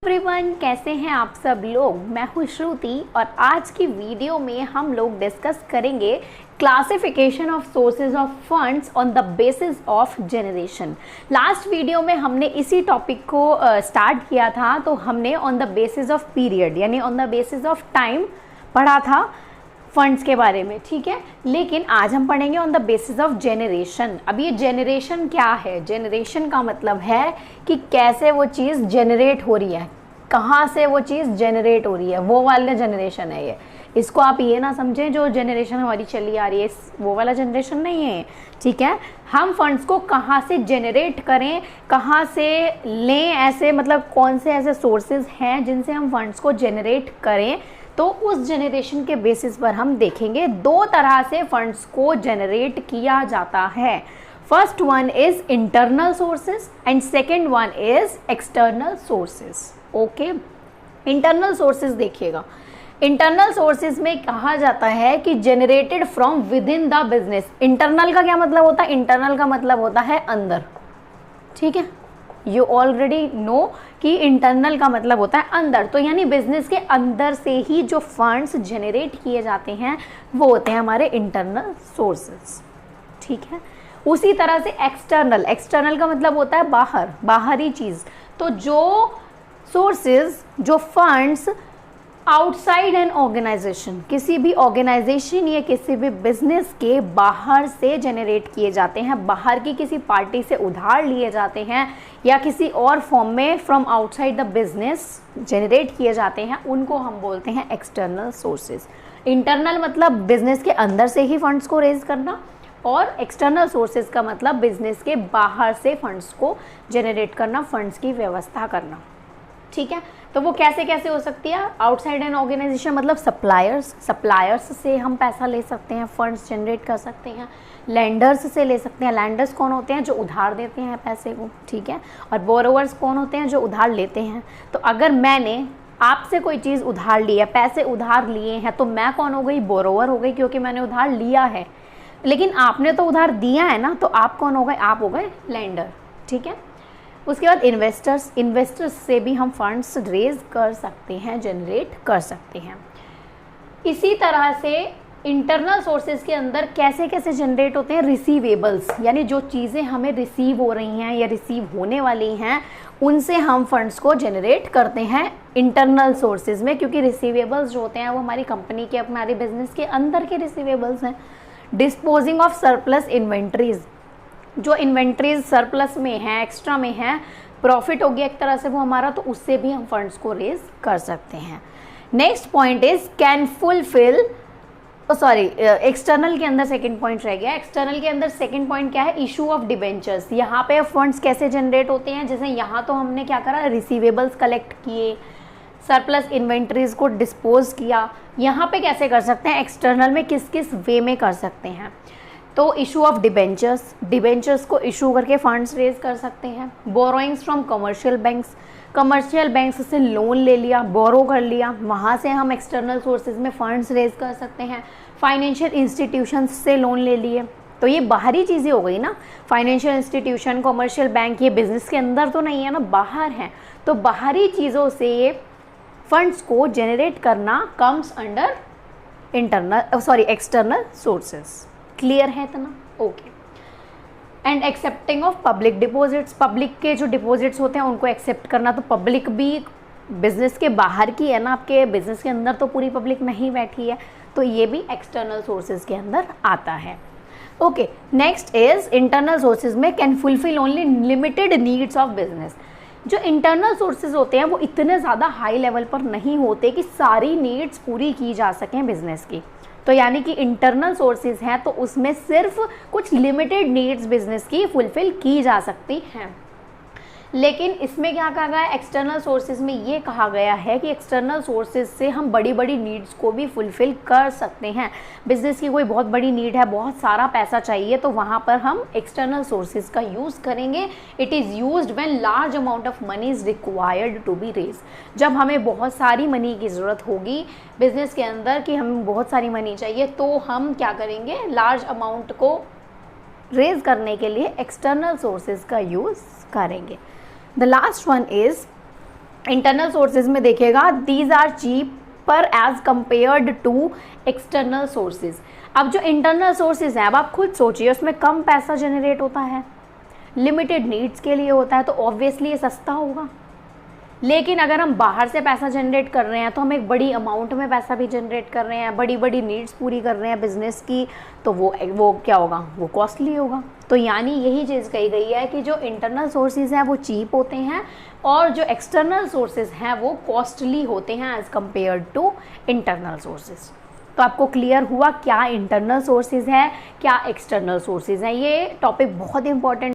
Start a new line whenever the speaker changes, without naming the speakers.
Everyone, कैसे हैं आप सब लोग। मैं हूँ श्रुति और आज की वीडियो में हम लोग डिस्कस करेंगे classification of sources of funds on the basis of generation. Last video में हमने इसी टॉपिक को स्टार्ट किया था, तो हमने on the basis of period यानी on the basis of time पढ़ा था फंड्स के बारे में, ठीक है। लेकिन आज हम पढ़ेंगे on the basis of generation. अब ये जेनरेशन क्या है? जेनरेशन का मतलब है कि कैसे वो चीज़ जनरेट हो रही है, कहाँ से वो चीज़ जनरेट हो रही है, वो वाला जनरेशन है ये। इसको आप ये ना समझें जो जनरेशन हमारी चली आ रही है वो वाला जनरेशन नहीं है, ठीक है। हम फंड्स को कहाँ से जनरेट करें, कहाँ से लें, ऐसे मतलब कौन से ऐसे सोर्सेज हैं जिनसे हम फंड्स को जनरेट करें, तो उस जनरेशन के बेसिस पर हम देखेंगे। दो तरह से फंड्स को जनरेट किया जाता है। First one is internal sources and second one is external sources. Okay, internal sources देखिएगा। इंटरनल सोर्सेज में कहा जाता है कि generated from with in the business. Internal का क्या मतलब होता है? इंटरनल का मतलब होता है अंदर, ठीक है। यू ऑलरेडी नो कि इंटरनल का मतलब होता है अंदर, तो यानी बिजनेस के अंदर से ही जो फंड्स जनरेट किए जाते हैं वो होते हैं हमारे इंटरनल सोर्सेज, ठीक है। उसी तरह से एक्सटर्नल, एक्सटर्नल का मतलब होता है बाहर, बाहरी चीज। तो जो सोर्सेज, जो फंड्स आउटसाइड एन ऑर्गेनाइजेशन, किसी भी ऑर्गेनाइजेशन या किसी भी बिजनेस के बाहर से जनरेट किए जाते हैं, बाहर की किसी पार्टी से उधार लिए जाते हैं या किसी और फॉर्म में from outside the business generate किए जाते हैं, उनको हम बोलते हैं एक्सटर्नल सोर्सेज। इंटरनल मतलब बिजनेस के अंदर से ही फंड्स को रेज करना, और एक्सटर्नल सोर्सेज का मतलब बिजनेस के बाहर से फंड्स को जनरेट करना, फंड्स की व्यवस्था करना, ठीक है। तो वो कैसे कैसे हो सकती है? आउटसाइड एन ऑर्गेनाइजेशन मतलब सप्लायर्स, सप्लायर्स से हम पैसा ले सकते हैं, फंड्स जनरेट कर सकते हैं। लैंडर्स से ले सकते हैं। लैंडर्स कौन होते हैं? जो उधार देते हैं पैसे को, ठीक है। और बोरोवर्स कौन होते हैं? जो उधार लेते हैं। तो अगर मैंने आपसे कोई चीज़ उधार ली है, पैसे उधार लिए हैं, तो मैं कौन हो गई? बोरोवर हो गई, क्योंकि मैंने उधार लिया है। लेकिन आपने तो उधार दिया है ना, तो आप कौन हो गए? आप हो गए लैंडर, ठीक है। उसके बाद इन्वेस्टर्स, इन्वेस्टर्स से भी हम फंड्स रेज कर सकते हैं, जनरेट कर सकते हैं। इसी तरह से इंटरनल सोर्सेज के अंदर कैसे कैसे जनरेट होते हैं? रिसीवेबल्स, यानी जो चीज़ें हमें रिसीव हो रही हैं या रिसीव होने वाली हैं, उनसे हम फंड्स को जनरेट करते हैं इंटरनल सोर्सेज में, क्योंकि रिसीवेबल्स जो होते हैं वो हमारी कंपनी के, हमारे बिजनेस के अंदर के रिसीवेबल्स हैं। डिस्पोजिंग ऑफ सरप्लस इन्वेंट्रीज, जो इन्वेंट्रीज सरप्लस में है, एक्स्ट्रा में है, प्रॉफिट हो गया एक तरह से वो हमारा, तो उससे भी हम फंड्स को रेज कर सकते हैं। Next point is can fulfil, sorry external के अंदर सेकंड पॉइंट रह गया। एक्सटर्नल के अंदर सेकंड पॉइंट क्या है? Issue of debentures. यहाँ पे फंड्स कैसे जनरेट होते हैं? जैसे यहाँ तो हमने क्या करा, रिसीवेबल्स कलेक्ट किए, सरप्लस इन्वेंट्रीज को डिस्पोज किया। यहाँ पे कैसे कर सकते हैं? एक्सटर्नल में किस किस वे में कर सकते हैं? तो इशू ऑफ डिबेंचर्स, डिबेंचर्स को इशू करके फंड्स रेज कर सकते हैं। Borrowings from commercial banks, commercial banks से लोन ले लिया, बोरो कर लिया, वहाँ से हम एक्सटर्नल सोर्सेज में फंड्स रेज कर सकते हैं। फाइनेंशियल इंस्टीट्यूशंस से लोन ले लिए, तो ये बाहरी चीज़ें हो गई ना। फाइनेंशियल इंस्टीट्यूशन, कमर्शियल बैंक, ये बिजनेस के अंदर तो नहीं है ना, बाहर हैं। तो बाहरी चीज़ों से फंड्स को जनरेट करना comes under internal, sorry external sources. Clear है इतना? Okay. And accepting of public deposits, public के जो डिपॉजिट्स होते हैं उनको एक्सेप्ट करना। तो पब्लिक भी बिजनेस के बाहर की है ना, आपके बिजनेस के अंदर तो पूरी पब्लिक नहीं बैठी है, तो ये भी एक्सटर्नल सोर्सेज के अंदर आता है। Okay, next is internal sources में can fulfil only limited needs of business. जो इंटरनल सोर्सेज होते हैं वो इतने ज़्यादा हाई लेवल पर नहीं होते कि सारी नीड्स पूरी की जा सकें बिजनेस की। तो यानी कि इंटरनल सोर्सेज हैं तो उसमें सिर्फ कुछ लिमिटेड नीड्स बिजनेस की फुलफिल की जा सकती हैं। लेकिन इसमें क्या कहा गया है? एक्सटर्नल सोर्सेज में ये कहा गया है कि एक्सटर्नल सोर्सेज से हम बड़ी बड़ी नीड्स को भी फुलफिल कर सकते हैं। बिजनेस की कोई बहुत बड़ी नीड है, बहुत सारा पैसा चाहिए, तो वहाँ पर हम एक्सटर्नल सोर्सेज का यूज़ करेंगे। It is used when large amount of money is required to be raise. जब हमें बहुत सारी मनी की ज़रूरत होगी बिजनेस के अंदर, कि हमें बहुत सारी मनी चाहिए, तो हम क्या करेंगे? लार्ज अमाउंट को रेज करने के लिए एक्सटर्नल सोर्सेज का यूज़ करेंगे। The last one is internal sources में देखिएगा these are cheaper as compared to external sources. अब जो इंटरनल सोर्सेज हैं, अब आप खुद सोचिए, उसमें कम पैसा जनरेट होता है, लिमिटेड नीड्स के लिए होता है, तो ऑब्वियसली ये सस्ता होगा। लेकिन अगर हम बाहर से पैसा जनरेट कर रहे हैं तो हम एक बड़ी अमाउंट में पैसा भी जनरेट कर रहे हैं, बड़ी बड़ी नीड्स पूरी कर रहे हैं बिजनेस की, तो वो क्या होगा, वो कॉस्टली होगा। तो यानी यही चीज़ कही गई है कि जो इंटरनल सोर्सेज हैं वो चीप होते हैं और जो एक्सटर्नल सोर्सेज हैं वो कॉस्टली होते हैं as compare to internal sources. तो आपको क्लियर हुआ क्या इंटरनल सोर्सेज है, क्या एक्सटर्नल सोर्सेज हैं। ये टॉपिक बहुत इंपॉर्टेंट